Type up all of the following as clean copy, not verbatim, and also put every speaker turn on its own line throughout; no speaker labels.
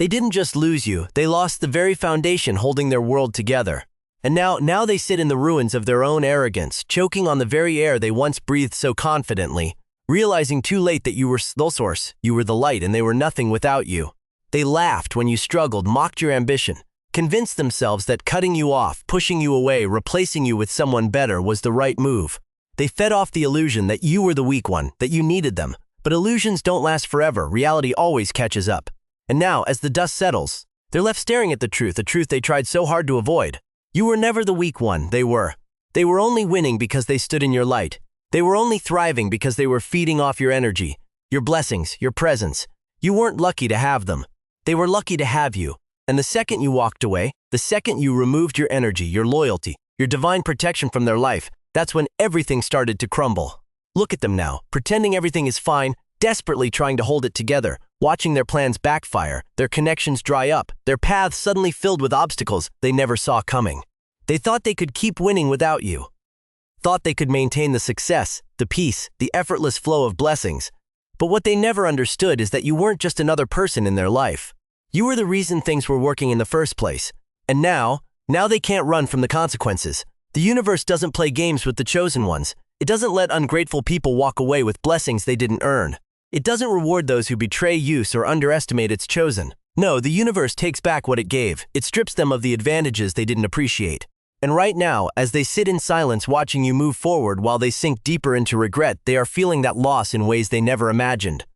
They didn't just lose you, they lost the very foundation holding their world together. And now they sit in the ruins of their own arrogance, choking on the very air they once breathed so confidently, realizing too late that you were the source, you were the light, and they were nothing without you. They laughed when you struggled, mocked your ambition, convinced themselves that cutting you off, pushing you away, replacing you with someone better was the right move. They fed off the illusion that you were the weak one, that you needed them. But illusions don't last forever, reality always catches up. And now, as the dust settles, they're left staring at the truth, a truth they tried so hard to avoid. You were never the weak one, they were. They were only winning because they stood in your light. They were only thriving because they were feeding off your energy, your blessings, your presence. You weren't lucky to have them. They were lucky to have you. And the second you walked away, the second you removed your energy, your loyalty, your divine protection from their life, that's when everything started to crumble. Look at them now, pretending everything is fine, desperately trying to hold it together, watching their plans backfire, their connections dry up, their paths suddenly filled with obstacles they never saw coming. They thought they could keep winning without you. Thought they could maintain the success, the peace, the effortless flow of blessings. But what they never understood is that you weren't just another person in their life. You were the reason things were working in the first place. And now they can't run from the consequences. The universe doesn't play games with the chosen ones. It doesn't let ungrateful people walk away with blessings they didn't earn. It doesn't reward those who betray, use, or underestimate its chosen. No, the universe takes back what it gave. It strips them of the advantages they didn't appreciate. And right now, as they sit in silence watching you move forward while they sink deeper into regret, they are feeling that loss in ways they never imagined.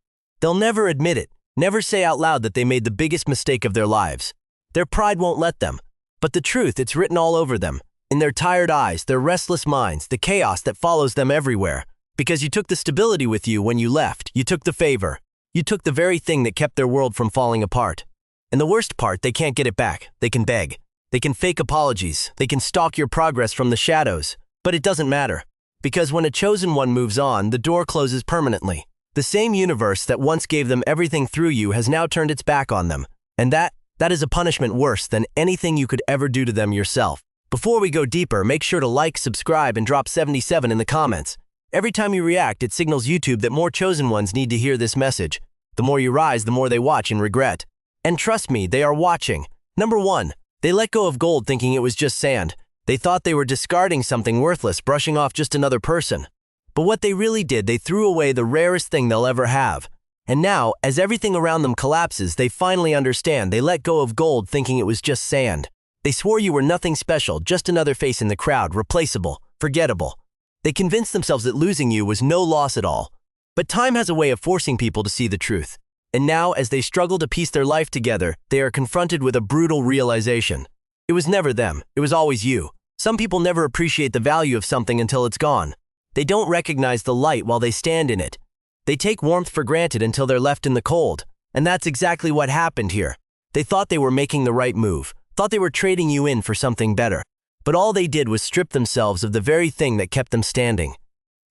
They'll never admit it, never say out loud that they made the biggest mistake of their lives. Their pride won't let them. But the truth, it's written all over them. In their tired eyes, their restless minds, the chaos that follows them everywhere. Because you took the stability with you when you left. You took the favor. You took the very thing that kept their world from falling apart. And the worst part, they can't get it back. They can beg. They can fake apologies. They can stalk your progress from the shadows. But it doesn't matter. Because when a chosen one moves on, the door closes permanently. The same universe that once gave them everything through you has now turned its back on them. And that is a punishment worse than anything you could ever do to them yourself. Before we go deeper, make sure to like, subscribe, and drop 77 in the comments. Every time you react, it signals YouTube that more chosen ones need to hear this message. The more you rise, the more they watch and regret. And trust me, they are watching. Number 1. They let go of gold thinking it was just sand. They thought they were discarding something worthless, brushing off just another person. But what they really did, they threw away the rarest thing they'll ever have. And now, as everything around them collapses, they finally understand. They let go of gold thinking it was just sand. They swore you were nothing special, just another face in the crowd, replaceable, forgettable. They convinced themselves that losing you was no loss at all. But time has a way of forcing people to see the truth. And now, as they struggle to piece their life together, they are confronted with a brutal realization. It was never them. It was always you. Some people never appreciate the value of something until it's gone. They don't recognize the light while they stand in it. They take warmth for granted until they're left in the cold. And that's exactly what happened here. They thought they were making the right move, thought they were trading you in for something better. But all they did was strip themselves of the very thing that kept them standing.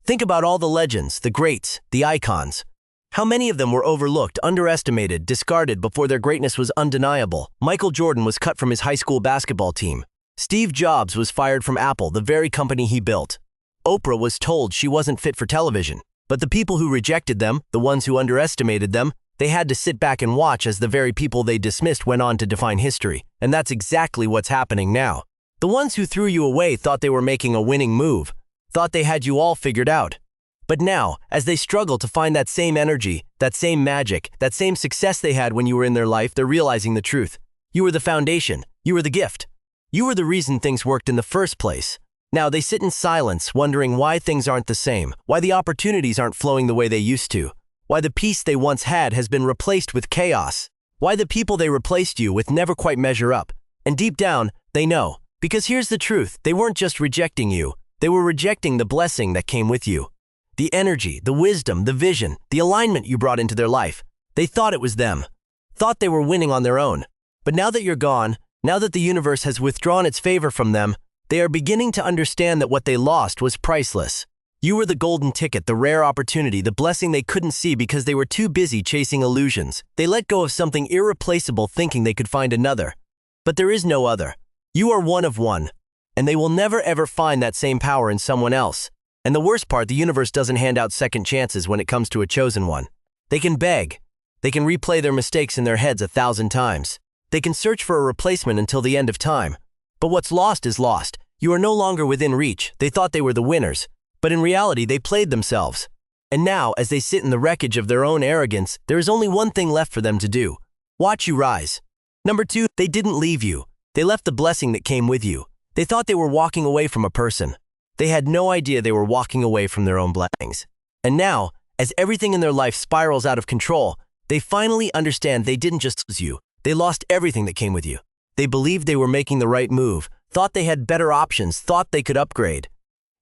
Think about all the legends, the greats, the icons. How many of them were overlooked, underestimated, discarded before their greatness was undeniable? Michael Jordan was cut from his high school basketball team. Steve Jobs was fired from Apple, the very company he built. Oprah was told she wasn't fit for television. But the people who rejected them, the ones who underestimated them, they had to sit back and watch as the very people they dismissed went on to define history. And that's exactly what's happening now. The ones who threw you away thought they were making a winning move, thought they had you all figured out. But now, as they struggle to find that same energy, that same magic, that same success they had when you were in their life, they're realizing the truth. You were the foundation. You were the gift. You were the reason things worked in the first place. Now they sit in silence, wondering why things aren't the same, why the opportunities aren't flowing the way they used to, why the peace they once had has been replaced with chaos, why the people they replaced you with never quite measure up. And deep down, they know. Because here's the truth, they weren't just rejecting you, they were rejecting the blessing that came with you. The energy, the wisdom, the vision, the alignment you brought into their life. They thought it was them, thought they were winning on their own. But now that you're gone, now that the universe has withdrawn its favor from them, they are beginning to understand that what they lost was priceless. You were the golden ticket, the rare opportunity, the blessing they couldn't see because they were too busy chasing illusions. They let go of something irreplaceable thinking they could find another. But there is no other. You are one of one, and they will never ever find that same power in someone else. And the worst part, the universe doesn't hand out second chances when it comes to a chosen one. They can beg, They can replay their mistakes in their heads 1,000 times. They can search for a replacement until the end of time. But what's lost is lost. You are no longer within reach. They thought they were the winners, but in reality, they played themselves. And now, as they sit in the wreckage of their own arrogance, there is only one thing left for them to do. Watch you rise. Number 2, they didn't leave you. They left the blessing that came with you. They thought they were walking away from a person. They had no idea they were walking away from their own blessings. And now, as everything in their life spirals out of control, they finally understand they didn't just lose you. They lost everything that came with you. They believed they were making the right move, thought they had better options, thought they could upgrade.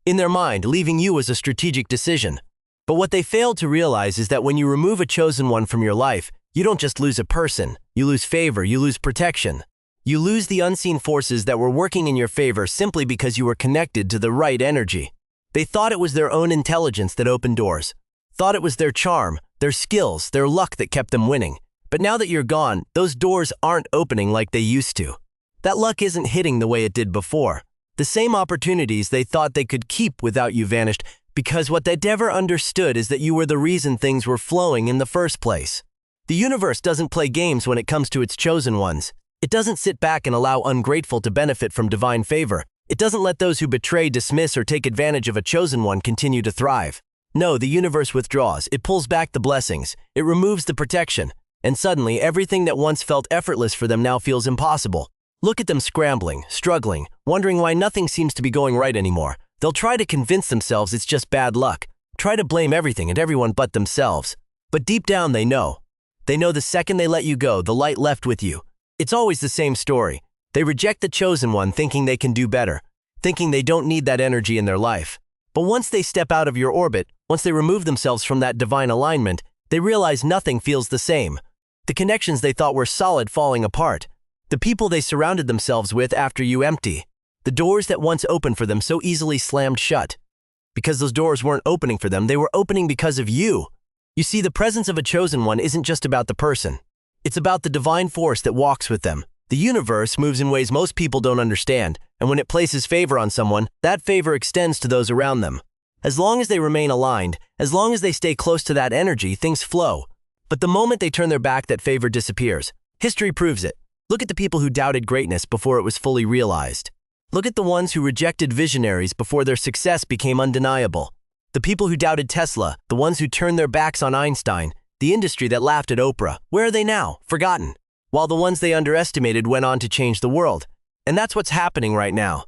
In their mind, leaving you was a strategic decision. But what they failed to realize is that when you remove a chosen one from your life, you don't just lose a person. You lose favor, you lose protection. You lose the unseen forces that were working in your favor simply because you were connected to the right energy. They thought it was their own intelligence that opened doors, thought it was their charm, their skills, their luck that kept them winning. But now that you're gone, those doors aren't opening like they used to. That luck isn't hitting the way it did before. The same opportunities they thought they could keep without you vanished because what they never understood is that you were the reason things were flowing in the first place. The universe doesn't play games when it comes to its chosen ones. It doesn't sit back and allow ungrateful to benefit from divine favor. It doesn't let those who betray, dismiss, or take advantage of a chosen one continue to thrive. No, the universe withdraws. It pulls back the blessings. It removes the protection. And suddenly, everything that once felt effortless for them now feels impossible. Look at them scrambling, struggling, wondering why nothing seems to be going right anymore. They'll try to convince themselves it's just bad luck, try to blame everything and everyone but themselves. But deep down, they know. They know the second they let you go, the light left with you. It's always the same story. They reject the chosen one thinking they can do better, thinking they don't need that energy in their life. But once they step out of your orbit, once they remove themselves from that divine alignment, they realize nothing feels the same. The connections they thought were solid falling apart. The people they surrounded themselves with after you empty. The doors that once opened for them so easily slammed shut. Because those doors weren't opening for them, they were opening because of you. You see, the presence of a chosen one isn't just about the person. It's about the divine force that walks with them. The universe moves in ways most people don't understand, and when it places favor on someone, that favor extends to those around them. As long as they remain aligned, as long as they stay close to that energy, things flow. But the moment they turn their back, that favor disappears. History proves it. Look at the people who doubted greatness before it was fully realized. Look at the ones who rejected visionaries before their success became undeniable. The people who doubted Tesla, the ones who turned their backs on Einstein, the industry that laughed at Oprah. Where are they now? Forgotten. While the ones they underestimated went on to change the world. And that's what's happening right now.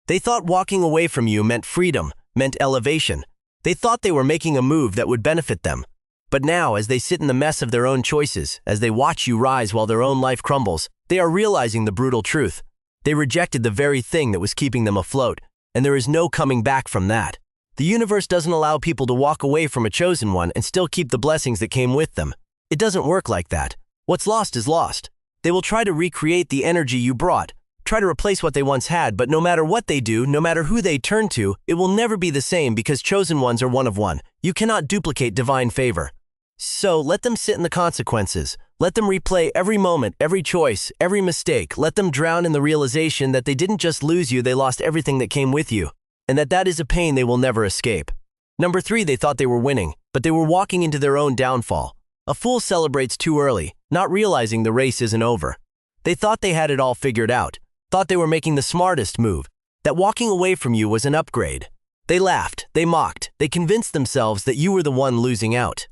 They thought walking away from you meant freedom, meant elevation. They thought they were making a move that would benefit them. But now, as they sit in the mess of their own choices, as they watch you rise while their own life crumbles, they are realizing the brutal truth. They rejected the very thing that was keeping them afloat, and there is no coming back from that. The universe doesn't allow people to walk away from a chosen one and still keep the blessings that came with them. It doesn't work like that. What's lost is lost. They will try to recreate the energy you brought, try to replace what they once had, but no matter what they do, no matter who they turn to, it will never be the same because chosen ones are one of one. You cannot duplicate divine favor. So let them sit in the consequences. Let them replay every moment, every choice, every mistake. Let them drown in the realization that they didn't just lose you, they lost everything that came with you, and that is a pain they will never escape. Number 3, they thought they were winning, but they were walking into their own downfall. A fool celebrates too early, not realizing the race isn't over. They thought they had it all figured out, thought they were making the smartest move, that walking away from you was an upgrade. They laughed, they mocked, they convinced themselves that you were the one losing out.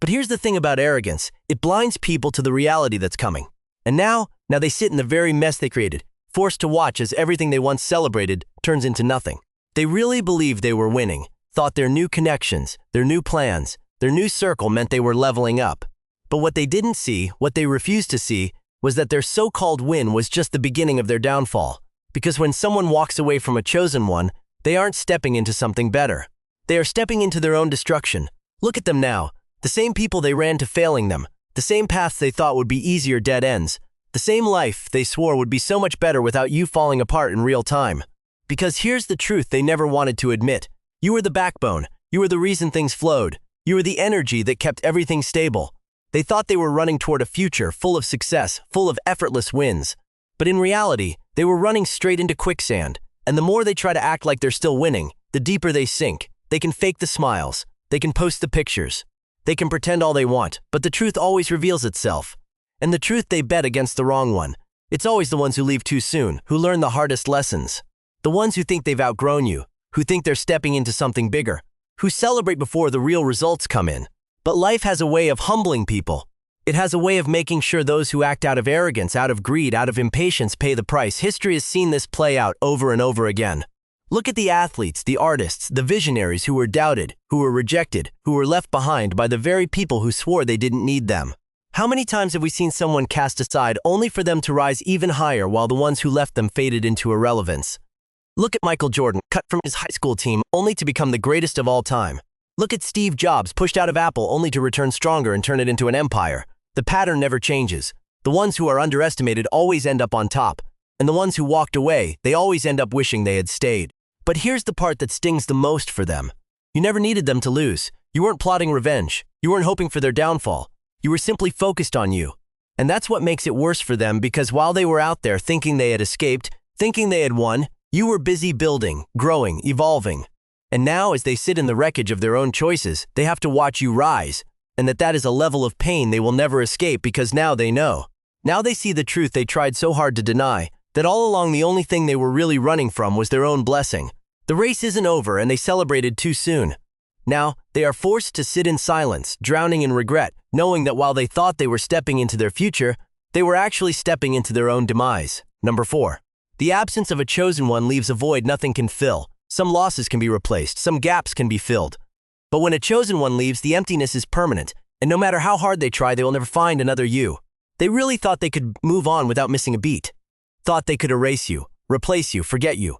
But here's the thing about arrogance, it blinds people to the reality that's coming. And now they sit in the very mess they created, forced to watch as everything they once celebrated turns into nothing. They really believed they were winning, thought their new connections, their new plans, their new circle meant they were leveling up. But what they didn't see, what they refused to see, was that their so-called win was just the beginning of their downfall. Because when someone walks away from a chosen one, they aren't stepping into something better. They are stepping into their own destruction. Look at them now. The same people they ran to failing them, the same paths they thought would be easier dead ends, the same life they swore would be so much better without you falling apart in real time. Because here's the truth they never wanted to admit. You were the backbone, you were the reason things flowed, you were the energy that kept everything stable. They thought they were running toward a future full of success, full of effortless wins. But in reality, they were running straight into quicksand, and the more they try to act like they're still winning, the deeper they sink. They can fake the smiles, they can post the pictures. They can pretend all they want, but the truth always reveals itself. And the truth they bet against the wrong one. It's always the ones who leave too soon, who learn the hardest lessons. The ones who think they've outgrown you, who think they're stepping into something bigger, who celebrate before the real results come in. But life has a way of humbling people. It has a way of making sure those who act out of arrogance, out of greed, out of impatience pay the price. History has seen this play out over and over again. Look at the athletes, the artists, the visionaries who were doubted, who were rejected, who were left behind by the very people who swore they didn't need them. How many times have we seen someone cast aside only for them to rise even higher while the ones who left them faded into irrelevance? Look at Michael Jordan, cut from his high school team only to become the greatest of all time. Look at Steve Jobs, pushed out of Apple only to return stronger and turn it into an empire. The pattern never changes. The ones who are underestimated always end up on top, and the ones who walked away, they always end up wishing they had stayed. But here's the part that stings the most for them. You never needed them to lose. You weren't plotting revenge. You weren't hoping for their downfall. You were simply focused on you. And that's what makes it worse for them, because while they were out there thinking they had escaped, thinking they had won, you were busy building, growing, evolving. And now, as they sit in the wreckage of their own choices, they have to watch you rise. And that is a level of pain they will never escape, because now they know. Now they see the truth they tried so hard to deny, that all along the only thing they were really running from was their own blessing. The race isn't over, and they celebrated too soon. Now, they are forced to sit in silence, drowning in regret, knowing that while they thought they were stepping into their future, they were actually stepping into their own demise. Number 4. The absence of a chosen one leaves a void nothing can fill. Some losses can be replaced, some gaps can be filled. But when a chosen one leaves, the emptiness is permanent, and no matter how hard they try, they will never find another you. They really thought they could move on without missing a beat. Thought they could erase you, replace you, forget you.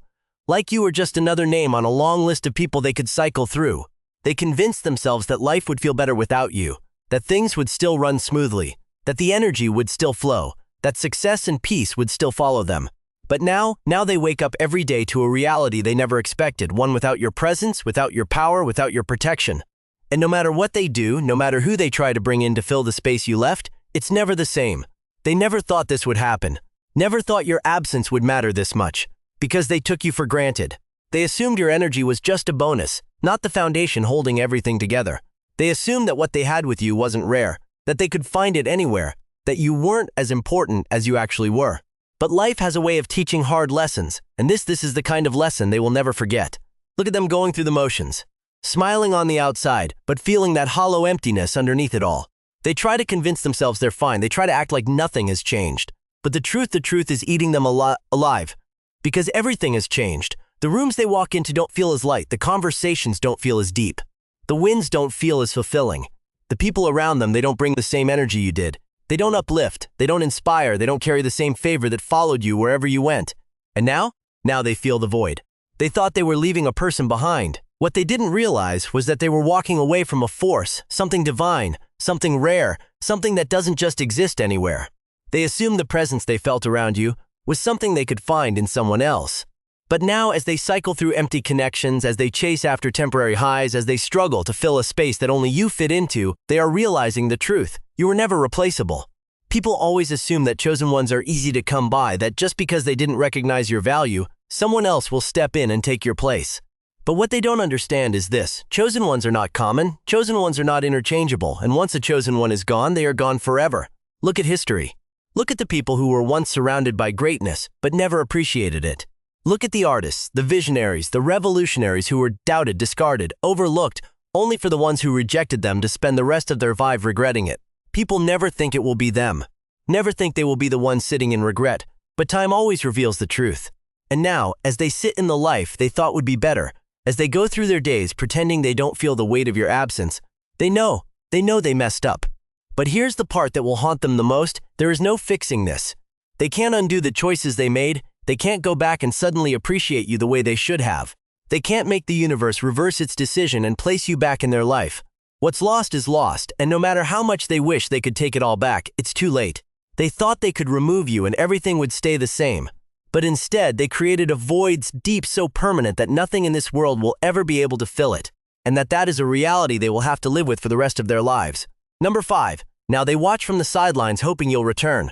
Like you were just another name on a long list of people they could cycle through. They convinced themselves that life would feel better without you, that things would still run smoothly, that the energy would still flow, that success and peace would still follow them. But now they wake up every day to a reality they never expected, one without your presence, without your power, without your protection. And no matter what they do, no matter who they try to bring in to fill the space you left, it's never the same. They never thought this would happen, never thought your absence would matter this much, because they took you for granted. They assumed your energy was just a bonus, not the foundation holding everything together. They assumed that what they had with you wasn't rare, that they could find it anywhere, that you weren't as important as you actually were. But life has a way of teaching hard lessons, and this is the kind of lesson they will never forget. Look at them going through the motions, smiling on the outside, but feeling that hollow emptiness underneath it all. They try to convince themselves they're fine. They try to act like nothing has changed. But the truth is eating them alive. Because everything has changed. The rooms they walk into don't feel as light. The conversations don't feel as deep. The wins don't feel as fulfilling. The people around them, they don't bring the same energy you did. They don't uplift. They don't inspire. They don't carry the same favor that followed you wherever you went. And now they feel the void. They thought they were leaving a person behind. What they didn't realize was that they were walking away from a force, something divine, something rare, something that doesn't just exist anywhere. They assumed the presence they felt around you was something they could find in someone else. But now, as they cycle through empty connections, as they chase after temporary highs, as they struggle to fill a space that only you fit into, they are realizing the truth. You were never replaceable. People always assume that chosen ones are easy to come by, that just because they didn't recognize your value, someone else will step in and take your place. But what they don't understand is this: chosen ones are not common, chosen ones are not interchangeable, and once a chosen one is gone, they are gone forever. Look at history. Look at the people who were once surrounded by greatness, but never appreciated it. Look at the artists, the visionaries, the revolutionaries who were doubted, discarded, overlooked, only for the ones who rejected them to spend the rest of their life regretting it. People never think it will be them, never think they will be the ones sitting in regret, but time always reveals the truth. And now, as they sit in the life they thought would be better, as they go through their days pretending they don't feel the weight of your absence, they know they messed up. But here's the part that will haunt them the most: there is no fixing this. They can't undo the choices they made. They can't go back and suddenly appreciate you the way they should have. They can't make the universe reverse its decision and place you back in their life. What's lost is lost, and no matter how much they wish they could take it all back, it's too late. They thought they could remove you and everything would stay the same. But instead, they created a void deep so permanent that nothing in this world will ever be able to fill it, and that is a reality they will have to live with for the rest of their lives. Number 5. Now they watch from the sidelines hoping you'll return.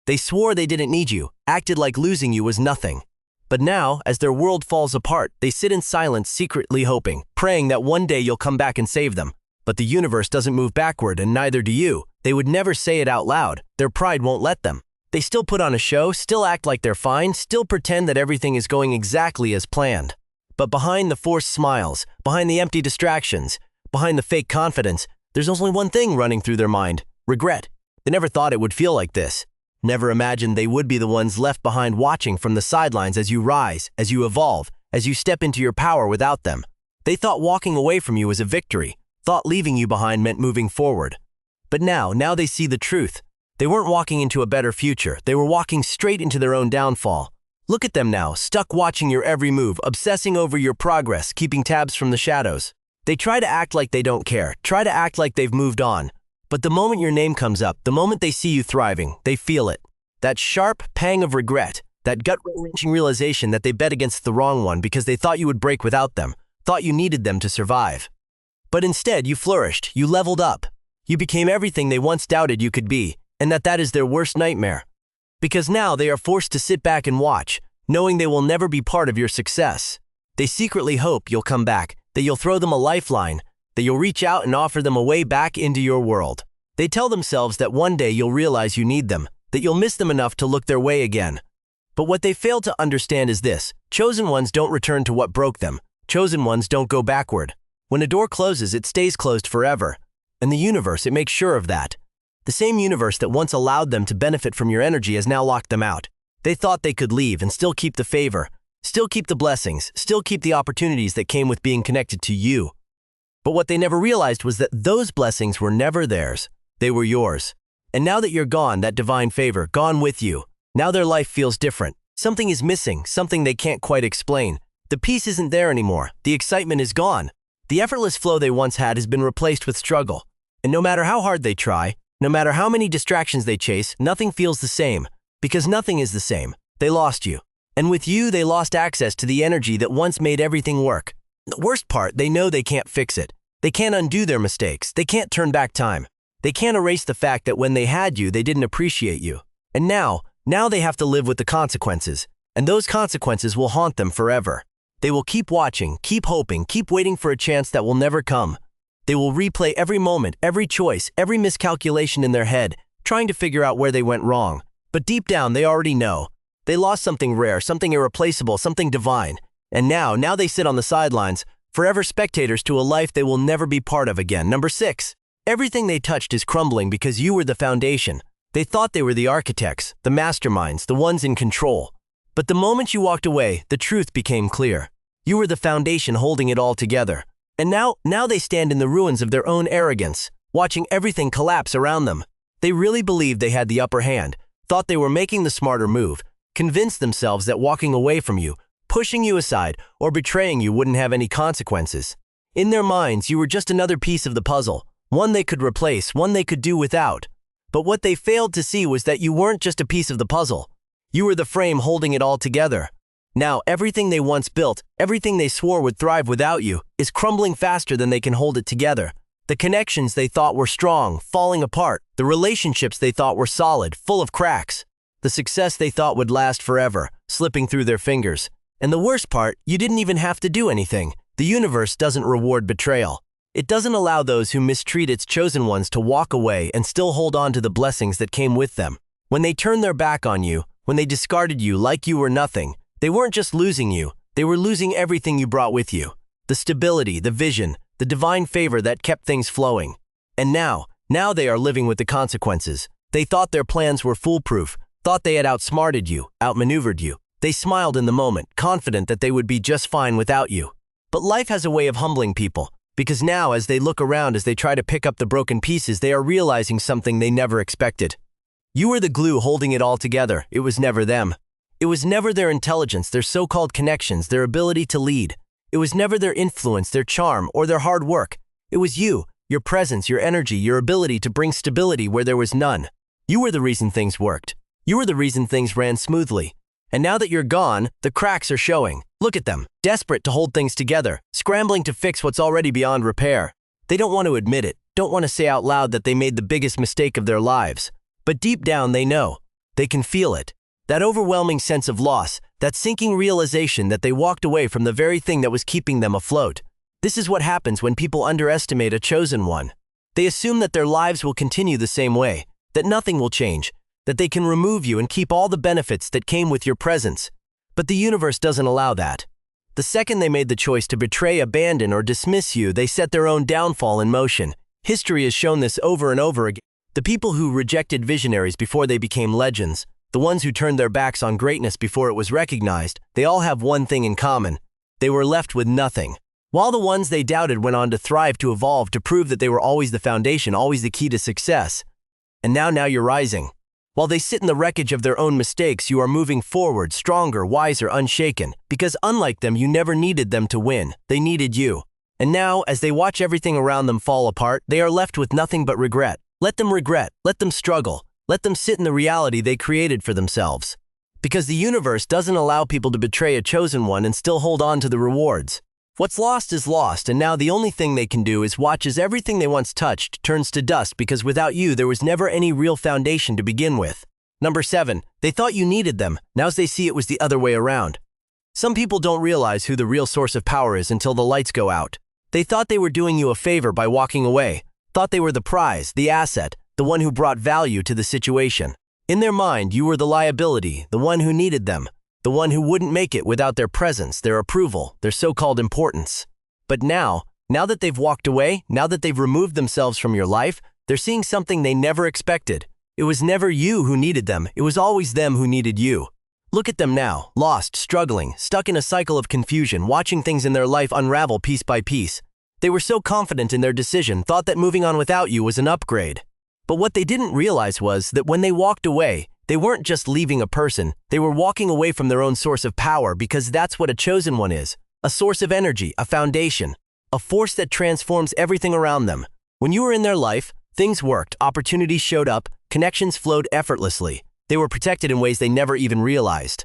They swore they didn't need you, acted like losing you was nothing. But now, as their world falls apart, they sit in silence secretly hoping, praying that one day you'll come back and save them. But the universe doesn't move backward, and neither do you. They would never say it out loud. Their pride won't let them. They still put on a show, still act like they're fine, still pretend that everything is going exactly as planned. But behind the forced smiles, behind the empty distractions, behind the fake confidence, there's only one thing running through their mind: regret. They never thought it would feel like this. Never imagined they would be the ones left behind watching from the sidelines as you rise, as you evolve, as you step into your power without them. They thought walking away from you was a victory, thought leaving you behind meant moving forward. But now they see the truth. They weren't walking into a better future. They were walking straight into their own downfall. Look at them now, stuck watching your every move, obsessing over your progress, keeping tabs from the shadows. They try to act like they don't care, try to act like they've moved on. But the moment your name comes up, the moment they see you thriving, they feel it. That sharp pang of regret, that gut-wrenching realization that they bet against the wrong one because they thought you would break without them, thought you needed them to survive. But instead, you flourished, you leveled up. You became everything they once doubted you could be, and that is their worst nightmare. Because now they are forced to sit back and watch, knowing they will never be part of your success. They secretly hope you'll come back, that you'll throw them a lifeline, that you'll reach out and offer them a way back into your world. They tell themselves that one day you'll realize you need them, that you'll miss them enough to look their way again. But what they fail to understand is this: chosen ones don't return to what broke them. Chosen ones don't go backward. When a door closes, it stays closed forever. And the universe, it makes sure of that. The same universe that once allowed them to benefit from your energy has now locked them out. They thought they could leave and still keep the favor, still keep the blessings, still keep the opportunities that came with being connected to you. But what they never realized was that those blessings were never theirs. They were yours. And now that you're gone, that divine favor, gone with you, now their life feels different. Something is missing, something they can't quite explain. The peace isn't there anymore. The excitement is gone. The effortless flow they once had has been replaced with struggle. And no matter how hard they try, no matter how many distractions they chase, nothing feels the same. Because nothing is the same. They lost you. And with you, they lost access to the energy that once made everything work. The worst part, they know they can't fix it. They can't undo their mistakes. They can't turn back time. They can't erase the fact that when they had you, they didn't appreciate you. And now they have to live with the consequences. And those consequences will haunt them forever. They will keep watching, keep hoping, keep waiting for a chance that will never come. They will replay every moment, every choice, every miscalculation in their head, trying to figure out where they went wrong. But deep down, they already know. They lost something rare, something irreplaceable, something divine. And now they sit on the sidelines, forever spectators to a life they will never be part of again. Number 6. Everything they touched is crumbling because you were the foundation. They thought they were the architects, the masterminds, the ones in control. But the moment you walked away, the truth became clear. You were the foundation holding it all together. And now they stand in the ruins of their own arrogance, watching everything collapse around them. They really believed they had the upper hand, thought they were making the smarter move, convinced themselves that walking away from you, pushing you aside, or betraying you wouldn't have any consequences. In their minds, you were just another piece of the puzzle, one they could replace, one they could do without. But what they failed to see was that you weren't just a piece of the puzzle. You were the frame holding it all together. Now, everything they once built, everything they swore would thrive without you, is crumbling faster than they can hold it together. The connections they thought were strong, falling apart. The relationships they thought were solid, full of cracks. The success they thought would last forever, slipping through their fingers. And the worst part, you didn't even have to do anything. The universe doesn't reward betrayal. It doesn't allow those who mistreat its chosen ones to walk away and still hold on to the blessings that came with them. When they turned their back on you, when they discarded you like you were nothing, they weren't just losing you, they were losing everything you brought with you. The stability, the vision, the divine favor that kept things flowing. And now they are living with the consequences. They thought their plans were foolproof, thought they had outsmarted you, outmaneuvered you. They smiled in the moment, confident that they would be just fine without you. But life has a way of humbling people, because now as they look around, as they try to pick up the broken pieces, they are realizing something they never expected. You were the glue holding it all together. It was never them. It was never their intelligence, their so-called connections, their ability to lead. It was never their influence, their charm, or their hard work. It was you, your presence, your energy, your ability to bring stability where there was none. You were the reason things worked. You were the reason things ran smoothly. And now that you're gone, the cracks are showing. Look at them, desperate to hold things together, scrambling to fix what's already beyond repair. They don't want to admit it, don't want to say out loud that they made the biggest mistake of their lives. But deep down they know. They can feel it. That overwhelming sense of loss, that sinking realization that they walked away from the very thing that was keeping them afloat. This is what happens when people underestimate a chosen one. They assume that their lives will continue the same way, that nothing will change, that they can remove you and keep all the benefits that came with your presence. But the universe doesn't allow that. The second they made the choice to betray, abandon, or dismiss you, they set their own downfall in motion. History has shown this over and over again. The people who rejected visionaries before they became legends, the ones who turned their backs on greatness before it was recognized, they all have one thing in common. They were left with nothing. While the ones they doubted went on to thrive, to evolve, to prove that they were always the foundation, always the key to success. And now you're rising. While they sit in the wreckage of their own mistakes, you are moving forward, stronger, wiser, unshaken, because unlike them, you never needed them to win. They needed you. And now, as they watch everything around them fall apart, they are left with nothing but regret. Let them regret, let them struggle, let them sit in the reality they created for themselves. Because the universe doesn't allow people to betray a chosen one and still hold on to the rewards. What's lost is lost, and now the only thing they can do is watch as everything they once touched turns to dust, because without you, there was never any real foundation to begin with. Number 7, they thought you needed them. Now as they see, it was the other way around. Some people don't realize who the real source of power is until the lights go out. They thought they were doing you a favor by walking away, thought they were the prize, the asset, the one who brought value to the situation. In their mind, you were the liability, the one who needed them, the one who wouldn't make it without their presence, their approval, their so-called importance. But now that they've walked away, now that they've removed themselves from your life, they're seeing something they never expected. It was never you who needed them, it was always them who needed you. Look at them now, lost, struggling, stuck in a cycle of confusion, watching things in their life unravel piece by piece. They were so confident in their decision, thought that moving on without you was an upgrade. But what they didn't realize was that when they walked away, they weren't just leaving a person, they were walking away from their own source of power, because that's what a chosen one is. A source of energy, a foundation, a force that transforms everything around them. When you were in their life, things worked, opportunities showed up, connections flowed effortlessly. They were protected in ways they never even realized.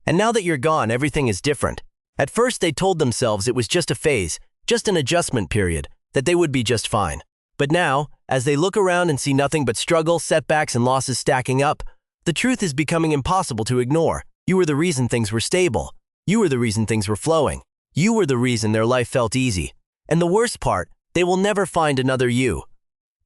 And now that you're gone, everything is different. At first, they told themselves it was just a phase, just an adjustment period, that they would be just fine. But now, as they look around and see nothing but struggle, setbacks, and losses stacking up, the truth is becoming impossible to ignore. You were the reason things were stable. You were the reason things were flowing. You were the reason their life felt easy. And the worst part, they will never find another you.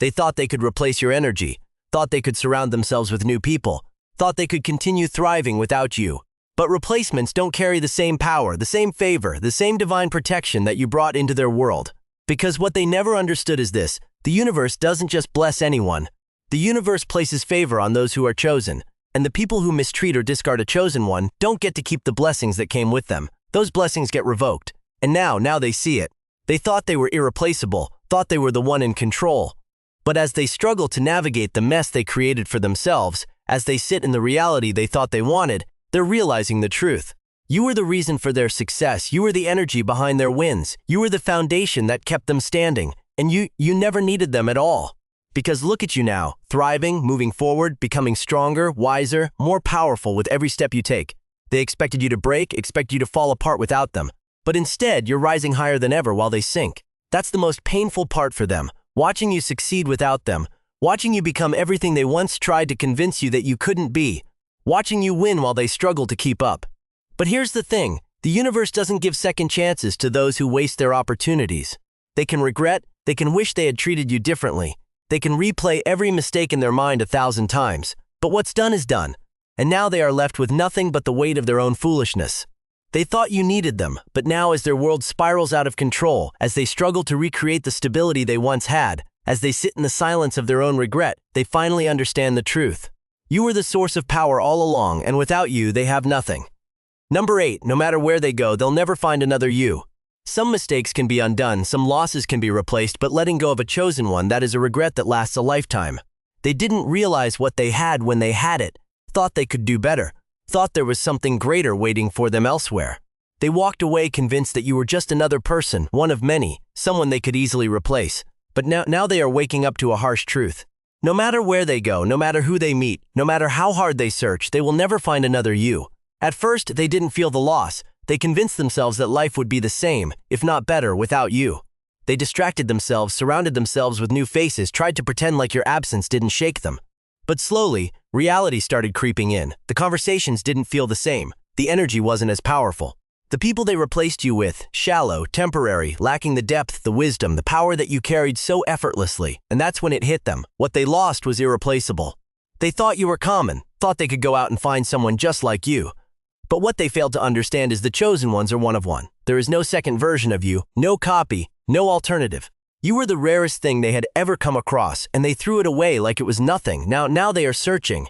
They thought they could replace your energy, thought they could surround themselves with new people, thought they could continue thriving without you. But replacements don't carry the same power, the same favor, the same divine protection that you brought into their world. Because what they never understood is this: the universe doesn't just bless anyone. The universe places favor on those who are chosen, and the people who mistreat or discard a chosen one don't get to keep the blessings that came with them. Those blessings get revoked. And now they see it. They thought they were irreplaceable, thought they were the one in control. But as they struggle to navigate the mess they created for themselves, as they sit in the reality they thought they wanted, they're realizing the truth. You were the reason for their success. You were the energy behind their wins. You were the foundation that kept them standing. And you never needed them at all. Because look at you now, thriving, moving forward, becoming stronger, wiser, more powerful with every step you take. They expected you to break, expected you to fall apart without them. But instead, you're rising higher than ever while they sink. That's the most painful part for them, watching you succeed without them, watching you become everything they once tried to convince you that you couldn't be, watching you win while they struggle to keep up. But here's the thing, the universe doesn't give second chances to those who waste their opportunities. They can regret, they can wish they had treated you differently. They can replay every mistake in their mind 1,000 times, but what's done is done, and now they are left with nothing but the weight of their own foolishness. They thought you needed them, but now as their world spirals out of control, as they struggle to recreate the stability they once had, as they sit in the silence of their own regret, they finally understand the truth. You were the source of power all along, and without you, they have nothing. Number 8, no matter where they go, they'll never find another you. Some mistakes can be undone, some losses can be replaced, but letting go of a chosen one, that is a regret that lasts a lifetime. They didn't realize what they had when they had it, thought they could do better, thought there was something greater waiting for them elsewhere. They walked away convinced that you were just another person, one of many, someone they could easily replace. But now they are waking up to a harsh truth. No matter where they go, no matter who they meet, no matter how hard they search, they will never find another you. At first, they didn't feel the loss. They convinced themselves that life would be the same, if not better, without you. They distracted themselves, surrounded themselves with new faces, tried to pretend like your absence didn't shake them. But slowly, reality started creeping in. The conversations didn't feel the same. The energy wasn't as powerful. The people they replaced you with, shallow, temporary, lacking the depth, the wisdom, the power that you carried so effortlessly, and that's when it hit them. What they lost was irreplaceable. They thought you were common, thought they could go out and find someone just like you. But what they failed to understand is the chosen ones are one of one. There is no second version of you, no copy, no alternative. You were the rarest thing they had ever come across, and they threw it away like it was nothing. Now they are searching,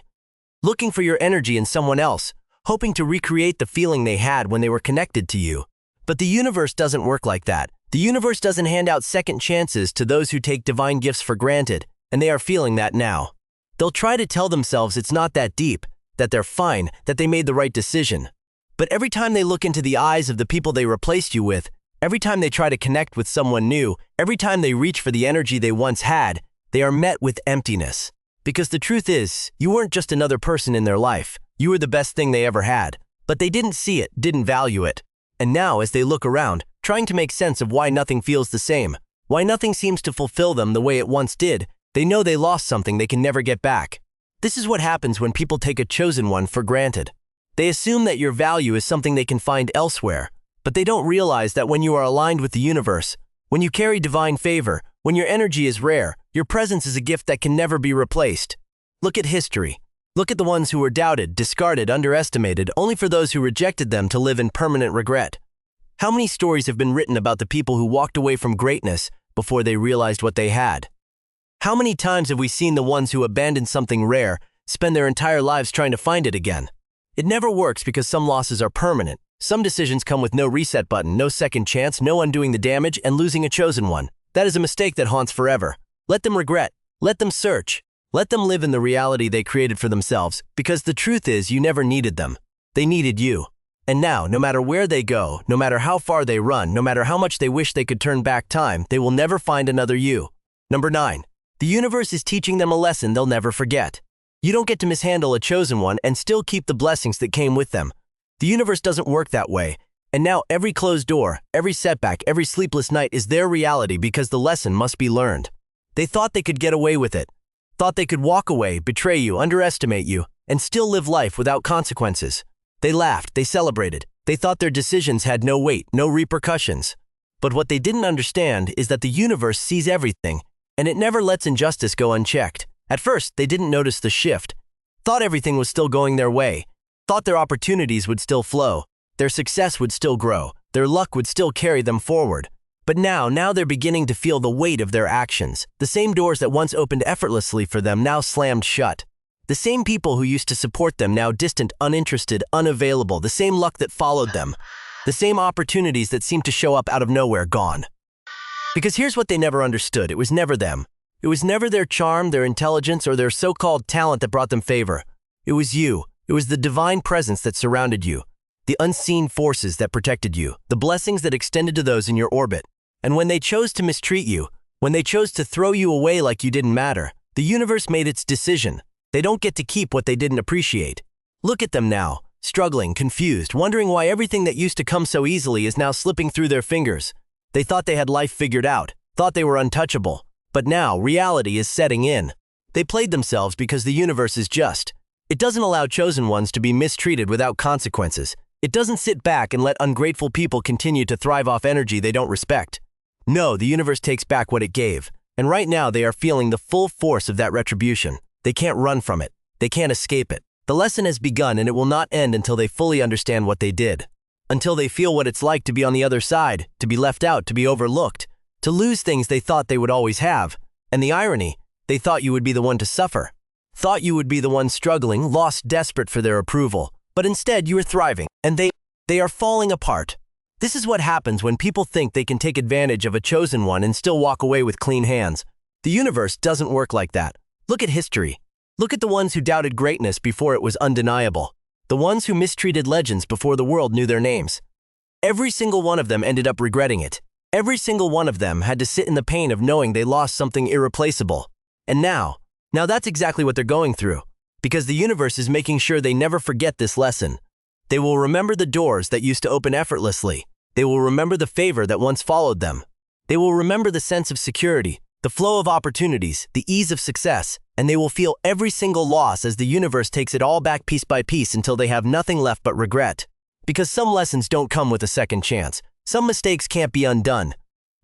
looking for your energy in someone else, hoping to recreate the feeling they had when they were connected to you. But the universe doesn't work like that. The universe doesn't hand out second chances to those who take divine gifts for granted, and they are feeling that now. They'll try to tell themselves it's not that deep, that they're fine, that they made the right decision. But every time they look into the eyes of the people they replaced you with, every time they try to connect with someone new, every time they reach for the energy they once had, they are met with emptiness. Because the truth is, you weren't just another person in their life. You were the best thing they ever had. But they didn't see it, didn't value it. And now, as they look around, trying to make sense of why nothing feels the same, why nothing seems to fulfill them the way it once did, they know they lost something they can never get back. This is what happens when people take a chosen one for granted. They assume that your value is something they can find elsewhere, but they don't realize that when you are aligned with the universe, when you carry divine favor, when your energy is rare, your presence is a gift that can never be replaced. Look at history. Look at the ones who were doubted, discarded, underestimated, only for those who rejected them to live in permanent regret. How many stories have been written about the people who walked away from greatness before they realized what they had? How many times have we seen the ones who abandoned something rare spend their entire lives trying to find it again? It never works because some losses are permanent. Some decisions come with no reset button, no second chance, no undoing the damage, and losing a chosen one. That is a mistake that haunts forever. Let them regret. Let them search. Let them live in the reality they created for themselves, because the truth is you never needed them. They needed you. And now, no matter where they go, no matter how far they run, no matter how much they wish they could turn back time, they will never find another you. Number 9. The universe is teaching them a lesson they'll never forget. You don't get to mishandle a chosen one and still keep the blessings that came with them. The universe doesn't work that way. And now every closed door, every setback, every sleepless night is their reality because the lesson must be learned. They thought they could get away with it. Thought they could walk away, betray you, underestimate you, and still live life without consequences. They laughed, they celebrated. They thought their decisions had no weight, no repercussions. But what they didn't understand is that the universe sees everything, and it never lets injustice go unchecked. At first, they didn't notice the shift. Thought everything was still going their way. Thought their opportunities would still flow. Their success would still grow. Their luck would still carry them forward. But now they're beginning to feel the weight of their actions. The same doors that once opened effortlessly for them now slammed shut. The same people who used to support them now distant, uninterested, unavailable. The same luck that followed them. The same opportunities that seemed to show up out of nowhere gone. Because here's what they never understood. It was never them. It was never their charm, their intelligence, or their so-called talent that brought them favor. It was you. It was the divine presence that surrounded you. The unseen forces that protected you. The blessings that extended to those in your orbit. And when they chose to mistreat you, when they chose to throw you away like you didn't matter, the universe made its decision. They don't get to keep what they didn't appreciate. Look at them now, struggling, confused, wondering why everything that used to come so easily is now slipping through their fingers. They thought they had life figured out, thought they were untouchable. But now, reality is setting in. They played themselves because the universe is just. It doesn't allow chosen ones to be mistreated without consequences. It doesn't sit back and let ungrateful people continue to thrive off energy they don't respect. No, the universe takes back what it gave, and right now they are feeling the full force of that retribution. They can't run from it. They can't escape it. The lesson has begun, and it will not end until they fully understand what they did. Until they feel what it's like to be on the other side, to be left out, to be overlooked, to lose things they thought they would always have. And the irony, they thought you would be the one to suffer. Thought you would be the one struggling, lost, desperate for their approval. But instead, you are thriving, and they are falling apart. This is what happens when people think they can take advantage of a chosen one and still walk away with clean hands. The universe doesn't work like that. Look at history. Look at the ones who doubted greatness before it was undeniable. The ones who mistreated legends before the world knew their names. Every single one of them ended up regretting it. Every single one of them had to sit in the pain of knowing they lost something irreplaceable. And now that's exactly what they're going through. Because the universe is making sure they never forget this lesson. They will remember the doors that used to open effortlessly. They will remember the favor that once followed them. They will remember the sense of security, the flow of opportunities, the ease of success, and they will feel every single loss as the universe takes it all back piece by piece until they have nothing left but regret. Because some lessons don't come with a second chance. Some mistakes can't be undone.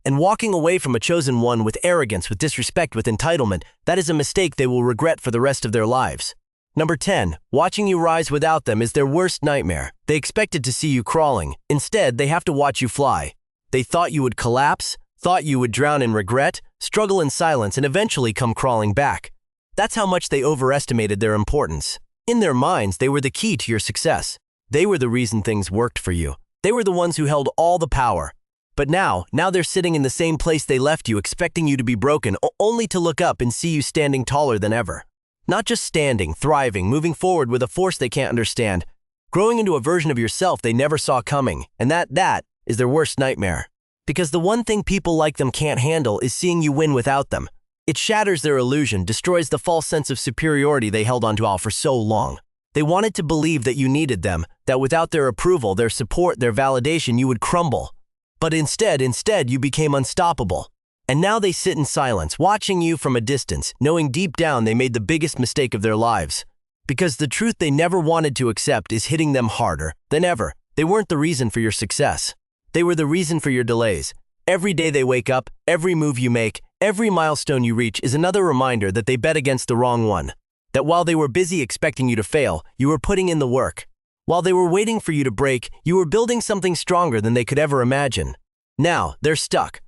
And walking away from a chosen one with arrogance, with disrespect, with entitlement, that is a mistake they will regret for the rest of their lives. Number 10. Watching you rise without them is their worst nightmare. They expected to see you crawling. Instead, they have to watch you fly. They thought you would collapse, thought you would drown in regret, struggle in silence, and eventually come crawling back. That's how much they overestimated their importance. In their minds, they were the key to your success. They were the reason things worked for you. They were the ones who held all the power. But now they're sitting in the same place they left you, expecting you to be broken, only to look up and see you standing taller than ever. Not just standing, thriving, moving forward with a force they can't understand, growing into a version of yourself they never saw coming, and that is their worst nightmare. Because the one thing people like them can't handle is seeing you win without them. It shatters their illusion, destroys the false sense of superiority they held onto for so long. They wanted to believe that you needed them, that without their approval, their support, their validation, you would crumble. But instead, you became unstoppable. And now they sit in silence, watching you from a distance, knowing deep down they made the biggest mistake of their lives. Because the truth they never wanted to accept is hitting them harder than ever. They weren't the reason for your success. They were the reason for your delays. Every day they wake up, every move you make, every milestone you reach is another reminder that they bet against the wrong one. That while they were busy expecting you to fail, you were putting in the work. While they were waiting for you to break, you were building something stronger than they could ever imagine. Now, they're stuck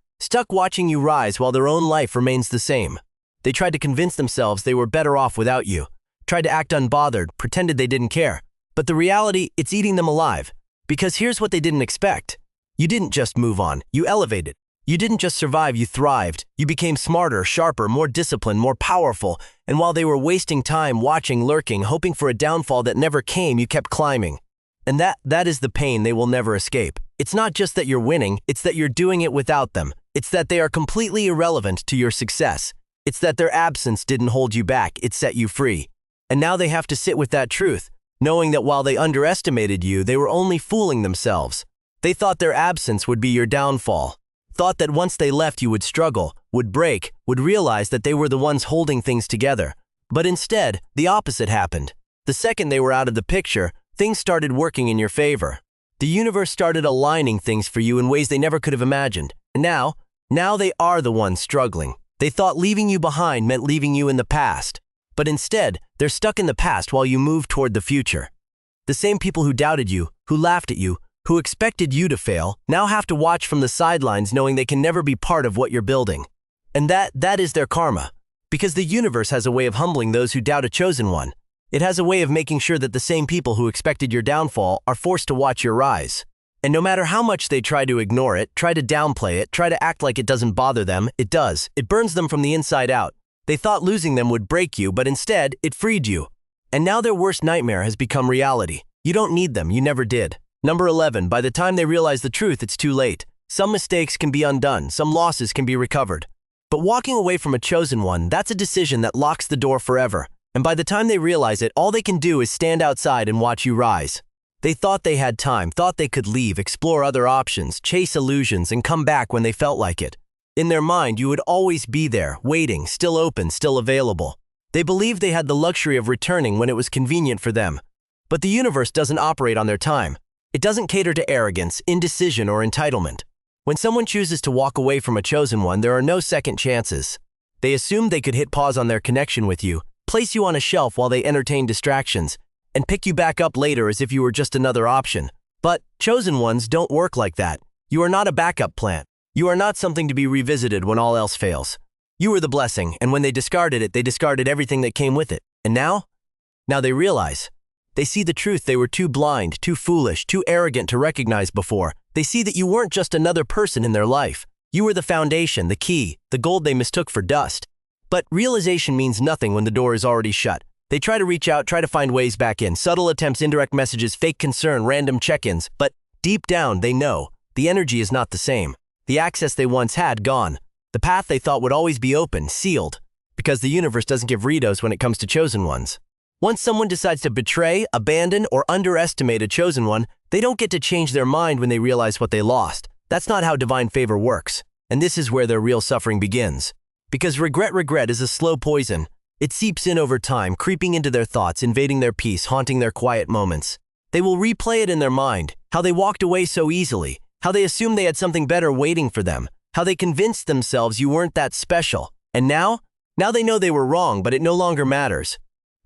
watching you rise while their own life remains the same. They tried to convince themselves they were better off without you, tried to act unbothered, pretended they didn't care. But the reality, it's eating them alive. Because here's what they didn't expect. You didn't just move on, you elevated. You didn't just survive, you thrived. You became smarter, sharper, more disciplined, more powerful. And while they were wasting time watching, lurking, hoping for a downfall that never came, you kept climbing. And that is the pain they will never escape. It's not just that you're winning, it's that you're doing it without them. It's that they are completely irrelevant to your success. It's that their absence didn't hold you back, it set you free. And now they have to sit with that truth, knowing that while they underestimated you, they were only fooling themselves. They thought their absence would be your downfall. Thought that once they left you would struggle, would break, would realize that they were the ones holding things together. But instead, the opposite happened. The second they were out of the picture, things started working in your favor. The universe started aligning things for you in ways they never could have imagined. And now they are the ones struggling. They thought leaving you behind meant leaving you in the past. But instead, they're stuck in the past while you move toward the future. The same people who doubted you, who laughed at you, who expected you to fail, now have to watch from the sidelines knowing they can never be part of what you're building. And that is their karma. Because the universe has a way of humbling those who doubt a chosen one. It has a way of making sure that the same people who expected your downfall are forced to watch your rise. And no matter how much they try to ignore it, try to downplay it, try to act like it doesn't bother them, it does. It burns them from the inside out. They thought losing them would break you, but instead, it freed you. And now their worst nightmare has become reality. You don't need them, you never did. Number 11, by the time they realize the truth, it's too late. Some mistakes can be undone, some losses can be recovered. But walking away from a chosen one, that's a decision that locks the door forever. And by the time they realize it, all they can do is stand outside and watch you rise. They thought they had time, thought they could leave, explore other options, chase illusions, and come back when they felt like it. In their mind, you would always be there, waiting, still open, still available. They believed they had the luxury of returning when it was convenient for them. But the universe doesn't operate on their time. It doesn't cater to arrogance, indecision, or entitlement. When someone chooses to walk away from a chosen one, there are no second chances. They assumed they could hit pause on their connection with you, place you on a shelf while they entertain distractions, and pick you back up later as if you were just another option. But chosen ones don't work like that. You are not a backup plan. You are not something to be revisited when all else fails. You were the blessing, and when they discarded it, they discarded everything that came with it. And now they realize. They see the truth they were too blind, too foolish, too arrogant to recognize before. They see that you weren't just another person in their life. You were the foundation, the key, the gold they mistook for dust. But realization means nothing when the door is already shut. They try to reach out, try to find ways back in, subtle attempts, indirect messages, fake concern, random check-ins. But deep down, they know the energy is not the same. The access they once had, gone. The path they thought would always be open, sealed. Because the universe doesn't give redos when it comes to chosen ones. Once someone decides to betray, abandon, or underestimate a chosen one, they don't get to change their mind when they realize what they lost. That's not how divine favor works. And this is where their real suffering begins. Because regret is a slow poison. It seeps in over time, creeping into their thoughts, invading their peace, haunting their quiet moments. They will replay it in their mind, how they walked away so easily, how they assumed they had something better waiting for them, how they convinced themselves you weren't that special. And now they know they were wrong, but it no longer matters.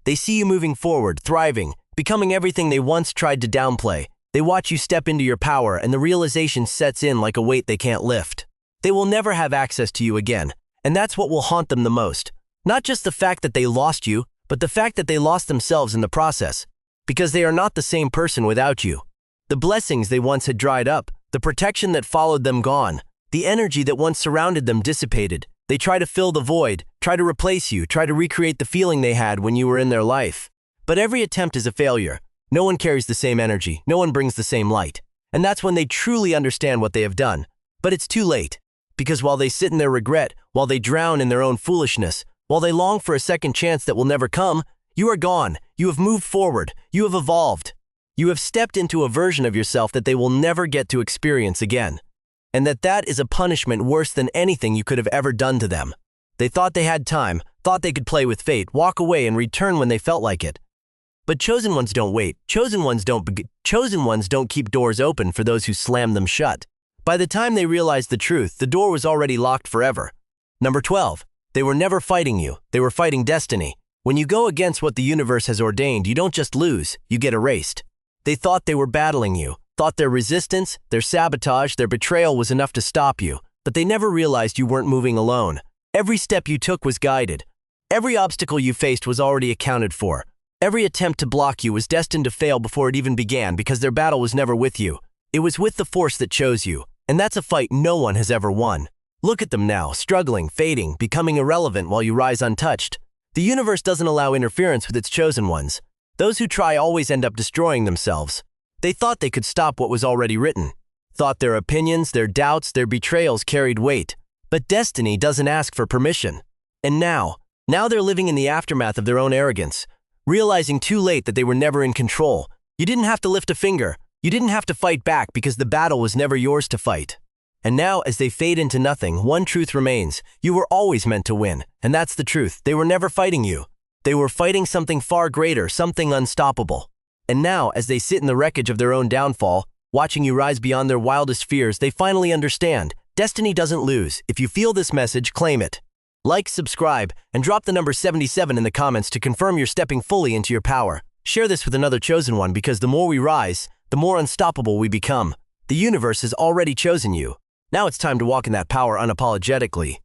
They see you moving forward, thriving, becoming everything they once tried to downplay. They watch you step into your power, and the realization sets in like a weight they can't lift. They will never have access to you again, and that's what will haunt them the most. Not just the fact that they lost you, but the fact that they lost themselves in the process, because they are not the same person without you. The blessings they once had dried up, the protection that followed them gone, the energy that once surrounded them dissipated. They try to fill the void, try to replace you, try to recreate the feeling they had when you were in their life. But every attempt is a failure. No one carries the same energy, no one brings the same light. And that's when they truly understand what they have done. But it's too late. Because while they sit in their regret, while they drown in their own foolishness, while they long for a second chance that will never come, you are gone. You have moved forward. You have evolved. You have stepped into a version of yourself that they will never get to experience again. And that is a punishment worse than anything you could have ever done to them. They thought they had time, thought they could play with fate, walk away and return when they felt like it. But chosen ones don't wait. Chosen ones don't keep doors open for those who slam them shut. By the time they realized the truth, the door was already locked forever. Number 12. They were never fighting you. They were fighting destiny. When you go against what the universe has ordained, you don't just lose, you get erased. They thought they were battling you, thought their resistance, their sabotage, their betrayal was enough to stop you, but they never realized you weren't moving alone. Every step you took was guided. Every obstacle you faced was already accounted for. Every attempt to block you was destined to fail before it even began because their battle was never with you. It was with the force that chose you, and that's a fight no one has ever won. Look at them now, struggling, fading, becoming irrelevant while you rise untouched. The universe doesn't allow interference with its chosen ones. Those who try always end up destroying themselves. They thought they could stop what was already written. Thought their opinions, their doubts, their betrayals carried weight. But destiny doesn't ask for permission. And now they're living in the aftermath of their own arrogance, realizing too late that they were never in control. You didn't have to lift a finger. You didn't have to fight back because the battle was never yours to fight. And now, as they fade into nothing, one truth remains. You were always meant to win. And that's the truth. They were never fighting you. They were fighting something far greater, something unstoppable. And now, as they sit in the wreckage of their own downfall, watching you rise beyond their wildest fears, they finally understand. Destiny doesn't lose. If you feel this message, claim it. Like, subscribe, and drop the number 77 in the comments to confirm you're stepping fully into your power. Share this with another chosen one because the more we rise, the more unstoppable we become. The universe has already chosen you. Now it's time to walk in that power unapologetically.